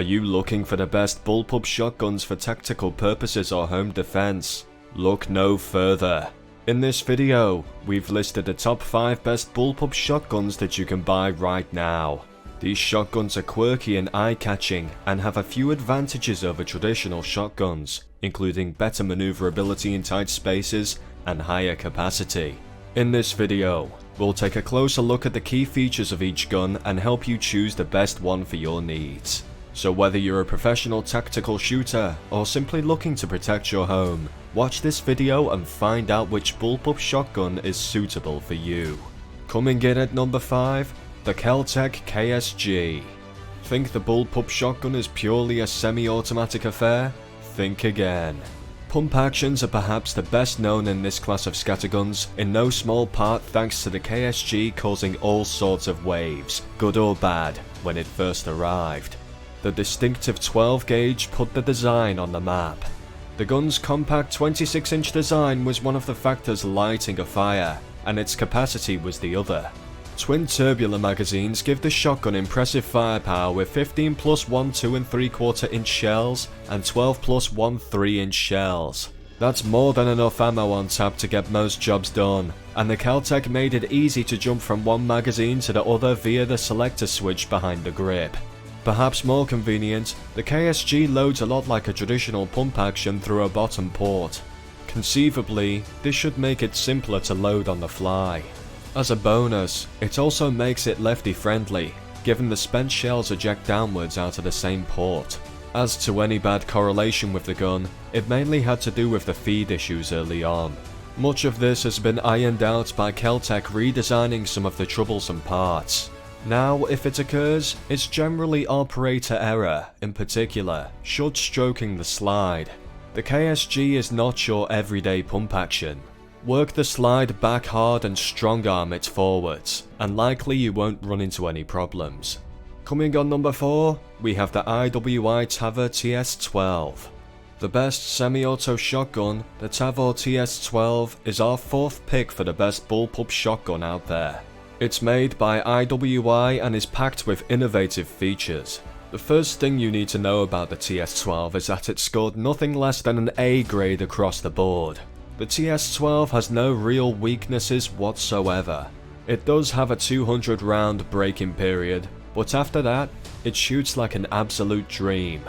Are you looking for the best bullpup shotguns for tactical purposes or home defense? Look no further. In this video, we've listed the top 5 best bullpup shotguns that you can buy right now. These shotguns are quirky and eye-catching and have a few advantages over traditional shotguns, including better maneuverability in tight spaces and higher capacity. In this video, we'll take a closer look at the key features of each gun and help you choose the best one for your needs. So whether you're a professional tactical shooter or simply looking to protect your home, watch this video and find out which bullpup shotgun is suitable for you. Coming in at number 5, the Kel-Tec KSG. Think the bullpup shotgun is purely a semi-automatic affair? Think again. Pump actions are perhaps the best known in this class of scatterguns, in no small part thanks to the KSG causing all sorts of waves, good or bad, when it first arrived. The distinctive 12 gauge put the design on the map. The gun's compact 26-inch design was one of the factors lighting a fire, and its capacity was the other. Twin tubular magazines give the shotgun impressive firepower with 15 plus 1 2 3/4 inch shells and 12 plus 1 3-inch shells. That's more than enough ammo on tap to get most jobs done, and the Kel-Tec made it easy to jump from one magazine to the other via the selector switch behind the grip. Perhaps more convenient, the KSG loads a lot like a traditional pump action through a bottom port. Conceivably, this should make it simpler to load on the fly. As a bonus, it also makes it lefty friendly, given the spent shells eject downwards out of the same port. As to any bad correlation with the gun, it mainly had to do with the feed issues early on. Much of this has been ironed out by Kel-Tec redesigning some of the troublesome parts. Now, if it occurs, it's generally operator error, in particular, short stroking the slide. The KSG is not your everyday pump action. Work the slide back hard and strong arm it forwards, and likely you won't run into any problems. Coming on number 4, we have the IWI Tavor TS12. The best semi-auto shotgun, the Tavor TS12 is our 4th pick for the best bullpup shotgun out there. It's made by IWI and is packed with innovative features. The first thing you need to know about the TS12 is that it scored nothing less than an A grade across the board. The TS12 has no real weaknesses whatsoever. It does have a 200 round breaking period, but after that, it shoots like an absolute dream.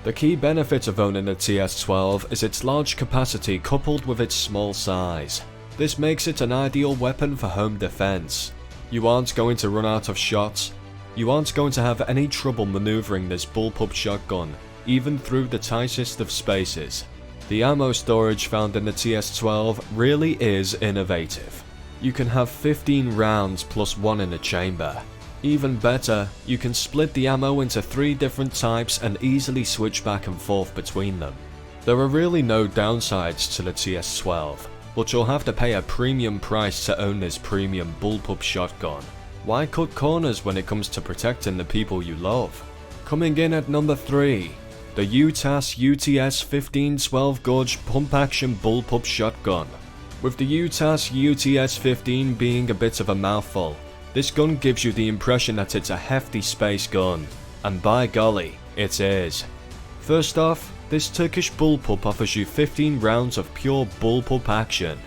The key benefit of owning the TS12 is its large capacity coupled with its small size. This makes it an ideal weapon for home defense. You aren't going to run out of shots. You aren't going to have any trouble maneuvering this bullpup shotgun, even through the tightest of spaces. The ammo storage found in the TS12 really is innovative. You can have 15 rounds plus 1 in a chamber. Even better, you can split the ammo into 3 different types and easily switch back and forth between them. There are really no downsides to the TS12. But you'll have to pay a premium price to own this premium bullpup shotgun. Why cut corners when it comes to protecting the people you love? Coming in at number 3, the UTAS UTS 15 12 gauge pump action bullpup shotgun. With the UTAS UTS 15 being a bit of a mouthful, this gun gives you the impression that it's a hefty space gun, and by golly, it is. First off, this Turkish bullpup offers you 15 rounds of pure bullpup action.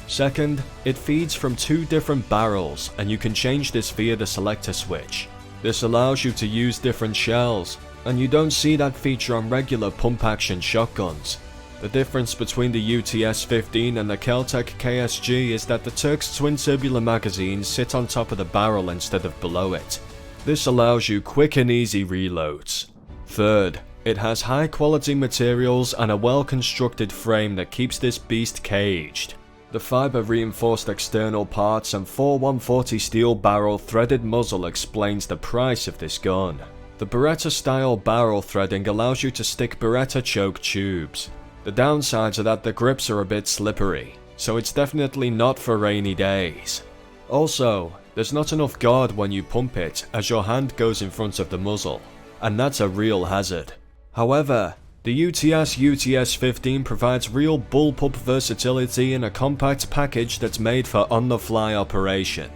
Second, it feeds from 2 different barrels and you can change this via the selector switch. This allows you to use different shells, and you don't see that feature on regular pump action shotguns. The difference between the UTS-15 and the Kel-Tec KSG is that the Turk's twin tubular magazines sit on top of the barrel instead of below it. This allows you quick and easy reloads. Third, it has high quality materials and a well constructed frame that keeps this beast caged. The fiber reinforced external parts and 4140 steel barrel threaded muzzle explains the price of this gun. The Beretta style barrel threading allows you to stick Beretta choke tubes. The downsides are that the grips are a bit slippery, so it's definitely not for rainy days. Also, there's not enough guard when you pump it as your hand goes in front of the muzzle, and that's a real hazard. However, the UTS UTS-15 provides real bullpup versatility in a compact package that's made for on-the-fly operation.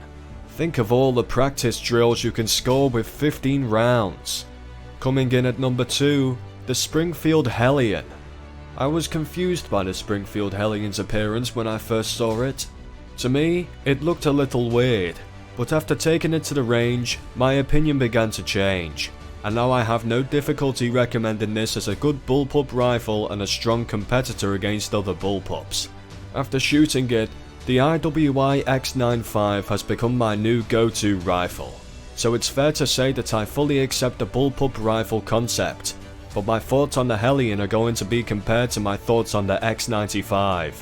Think of all the practice drills you can score with 15 rounds. Coming in at number 2, the Springfield Hellion. I was confused by the Springfield Hellion's appearance when I first saw it. To me, it looked a little weird, but after taking it to the range, my opinion began to change, and now I have no difficulty recommending this as a good bullpup rifle and a strong competitor against other bullpups. After shooting it, the IWI X95 has become my new go-to rifle, so it's fair to say that I fully accept the bullpup rifle concept, but my thoughts on the Hellion are going to be compared to my thoughts on the X95.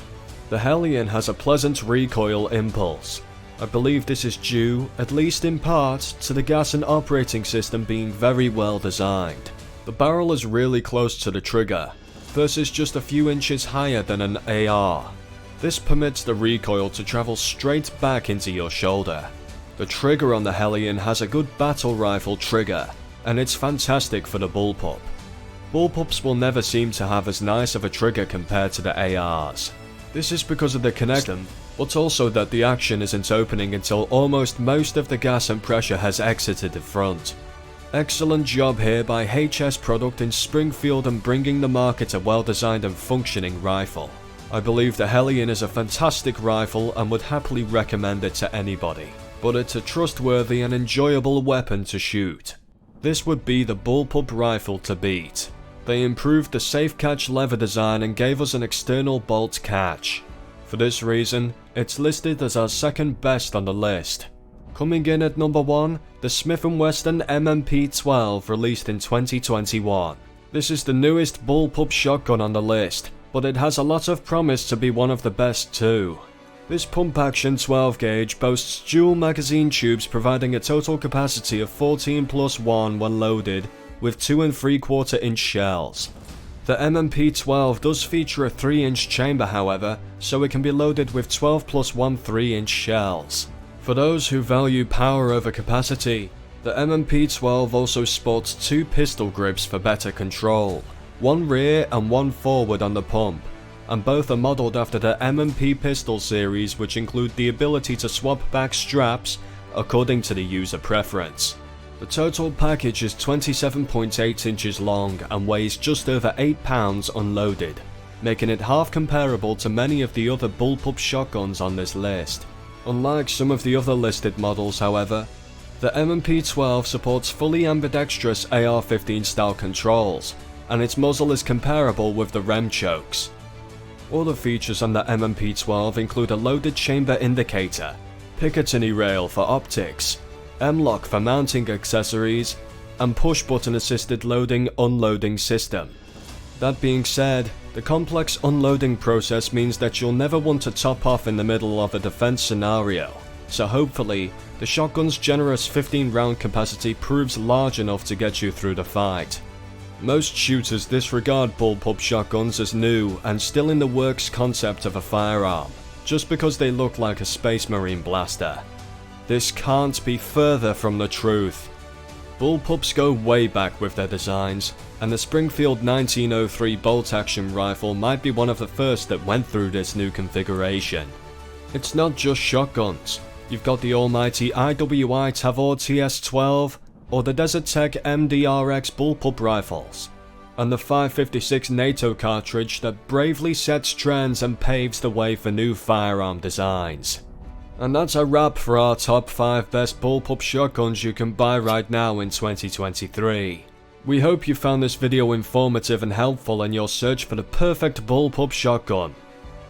The Hellion has a pleasant recoil impulse. I believe this is due, at least in part, to the gas and operating system being very well designed. The barrel is really close to the trigger, versus just a few inches higher than an AR. This permits the recoil to travel straight back into your shoulder. The trigger on the Hellion has a good battle rifle trigger, and it's fantastic for the bullpup. Bullpups will never seem to have as nice of a trigger compared to the ARs. This is because of the connection, but also that the action isn't opening until almost most of the gas and pressure has exited the front. Excellent job here by HS Product in Springfield and bringing the market a well-designed and functioning rifle. I believe the Hellion is a fantastic rifle and would happily recommend it to anybody, but it's a trustworthy and enjoyable weapon to shoot. This would be the bullpup rifle to beat. They improved the safe catch lever design and gave us an external bolt catch. For this reason, it's listed as our second best on the list. Coming in at number 1, the Smith & Wesson M&P12 released in 2021. This is the newest bullpup shotgun on the list, but it has a lot of promise to be one of the best too. This pump-action 12-gauge boasts dual magazine tubes providing a total capacity of 14+1 when loaded, with 2 3/4 inch shells. The M&P12 does feature a 3-inch chamber however, so it can be loaded with 12+1 3-inch shells. For those who value power over capacity, the M&P12 also sports 2 pistol grips for better control, one rear and one forward on the pump, and both are modelled after the M&P pistol series, which include the ability to swap back straps according to the user preference. The total package is 27.8 inches long and weighs just over 8 pounds unloaded, making it half comparable to many of the other bullpup shotguns on this list. Unlike some of the other listed models however, the M&P12 supports fully ambidextrous AR-15 style controls, and its muzzle is comparable with the rem chokes. Other features on the M&P12 include a loaded chamber indicator, Picatinny rail for optics, M-lock for mounting accessories, and push-button assisted loading-unloading system. That being said, the complex unloading process means that you'll never want to top off in the middle of a defense scenario, so hopefully, the shotgun's generous 15-round capacity proves large enough to get you through the fight. Most shooters disregard bullpup shotguns as new and still in the works concept of a firearm, just because they look like a Space Marine blaster. This can't be further from the truth. Bullpups go way back with their designs, and the Springfield 1903 bolt-action rifle might be one of the first that went through this new configuration. It's not just shotguns. You've got the almighty IWI Tavor TS12, or the Desert Tech MDRX bullpup rifles, and the 5.56 NATO cartridge that bravely sets trends and paves the way for new firearm designs. And that's a wrap for our top 5 best bullpup shotguns you can buy right now in 2023. We hope you found this video informative and helpful in your search for the perfect bullpup shotgun.